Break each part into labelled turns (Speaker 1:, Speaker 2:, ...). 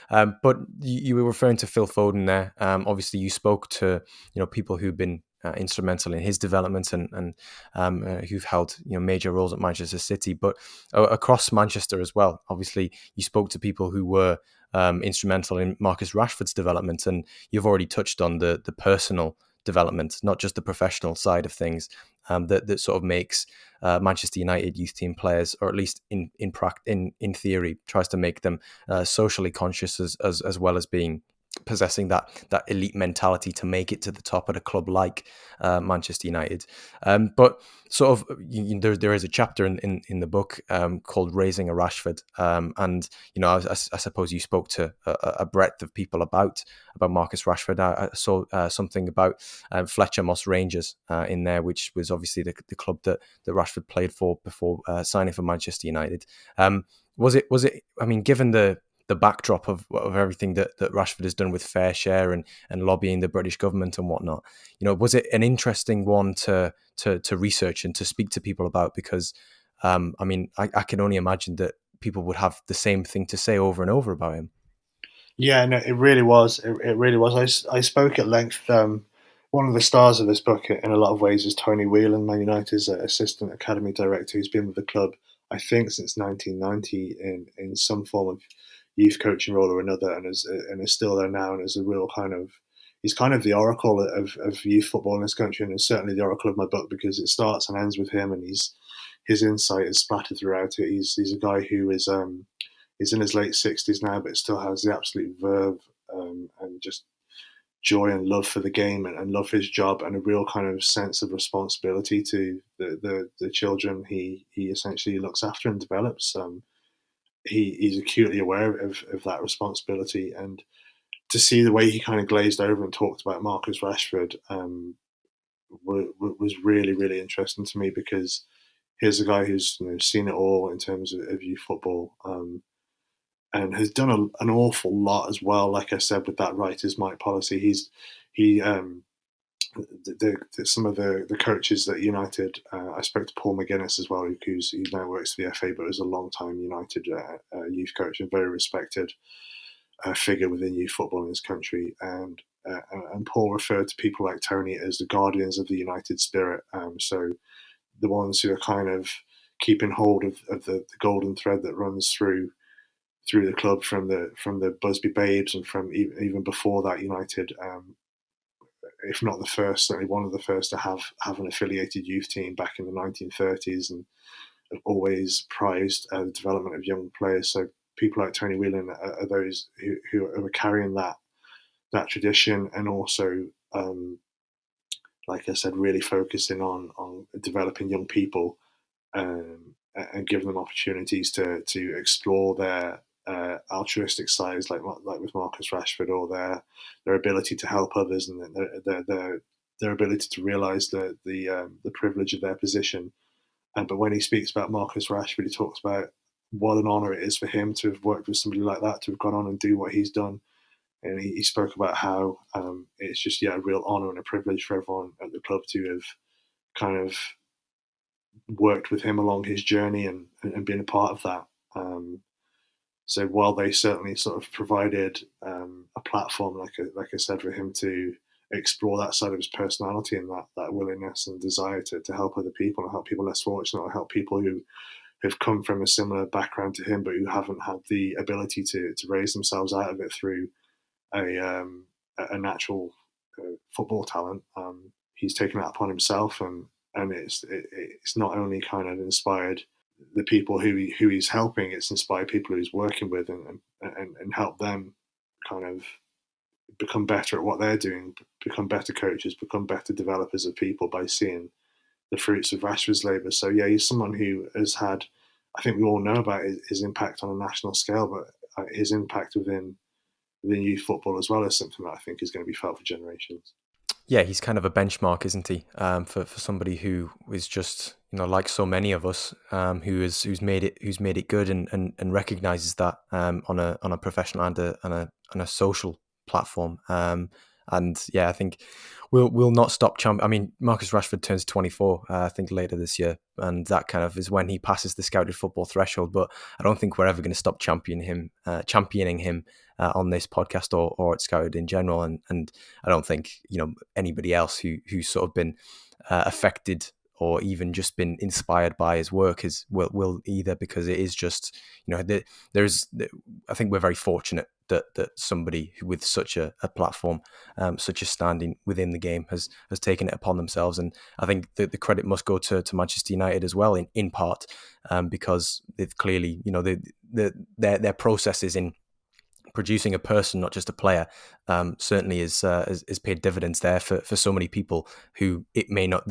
Speaker 1: But you were referring to Phil Foden there. Obviously, you spoke to people who've been instrumental in his development and who've held major roles at Manchester City, but across Manchester as well. Obviously, you spoke to people who were instrumental in Marcus Rashford's development, and you've already touched on the personal development, not just the professional side of things. That sort of makes Manchester United youth team players, or at least in theory, tries to make them socially conscious as well as being possessing that elite mentality to make it to the top at a club like Manchester United. But sort of there is a chapter in the book called Raising a Rashford, and I suppose you spoke to a breadth of people about Marcus Rashford. I saw something about Fletcher Moss Rangers in there, which was obviously the club that Rashford played for before signing for Manchester United. Was it? I mean, given the backdrop of everything that Rashford has done with Fair Share and lobbying the British government and whatnot, was it an interesting one to research and to speak to people about? Because I mean, I can only imagine that people would have the same thing to say over and over about him.
Speaker 2: Yeah, no, it really was. It really was. I spoke at length. One of the stars of this book, in a lot of ways, is Tony Whelan, Man United's assistant academy director, who's been with the club, I think, since 1990 in some form of youth coaching role or another, and is still there now, and is a real kind of he's kind of the oracle of youth football in this country, and is certainly the oracle of my book because it starts and ends with him, and his insight is splattered throughout it. He's a guy who is in his late 60s now, but still has the absolute verve and just joy and love for the game and love for his job and a real kind of sense of responsibility to the children he essentially looks after and develops. He's acutely aware of that responsibility, and to see the way he kind of glazed over and talked about Marcus Rashford was really, really interesting to me because here's a guy who's seen it all in terms of youth football. And has done an awful lot as well. Like I said, with that writers' might policy, he some of the coaches at United. I spoke to Paul McGuinness as well, who now works for the FA, but was a long time United youth coach and very respected figure within youth football in this country. And Paul referred to people like Tony as the guardians of the United spirit. So the ones who are kind of keeping hold of the golden thread that runs through the club from the Busby Babes and from even before that United, if not the first, certainly one of the first to have an affiliated youth team back in the 1930s, and have always prized the development of young players. So people like Tony Whelan are those who are carrying that tradition, and also, like I said, really focusing on developing young people and giving them opportunities to explore their altruistic sides, like with Marcus Rashford, or their ability to help others, and their ability to realise the privilege of their position. But when he speaks about Marcus Rashford, he talks about what an honour it is for him to have worked with somebody like that, to have gone on and do what he's done. And he spoke about how it's just a real honour and a privilege for everyone at the club to have kind of worked with him along his journey and been a part of that. So while they certainly sort of provided a platform, like I said, for him to explore that side of his personality and that willingness and desire to help other people and help people less fortunate, or help people who have come from a similar background to him but who haven't had the ability to raise themselves out of it through a natural football talent. He's taken that upon himself, and it's not only kind of inspired the people who he's helping, it's inspired people who he's working with, and help them kind of become better at what they're doing, become better coaches, become better developers of people by seeing the fruits of Rashford's labour. So yeah, he's someone who has had, I think we all know about his impact on a national scale, but his impact within youth football as well is something that I think is going to be felt for generations.
Speaker 1: Yeah, he's kind of a benchmark, isn't he? For somebody who is just like so many of us, who's made it good and recognizes that on a professional and a social platform. And yeah, I think we'll not stop I mean, Marcus Rashford turns 24, I think later this year, and that kind of is when he passes the scouted football threshold. But I don't think we're ever going to stop championing him on this podcast or at Scouted in general. And I don't think anybody else who's sort of been affected or even just been inspired by his work will either, because it is just I think we're very fortunate that somebody with such a platform, such a standing within the game has taken it upon themselves. And I think the credit must go to Manchester United as well, in part, because they've clearly, their processes in producing a person, not just a player, certainly is paid dividends there for so many people who it may not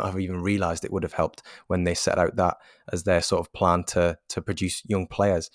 Speaker 1: have even realised it would have helped when they set out that as their sort of plan to produce young players.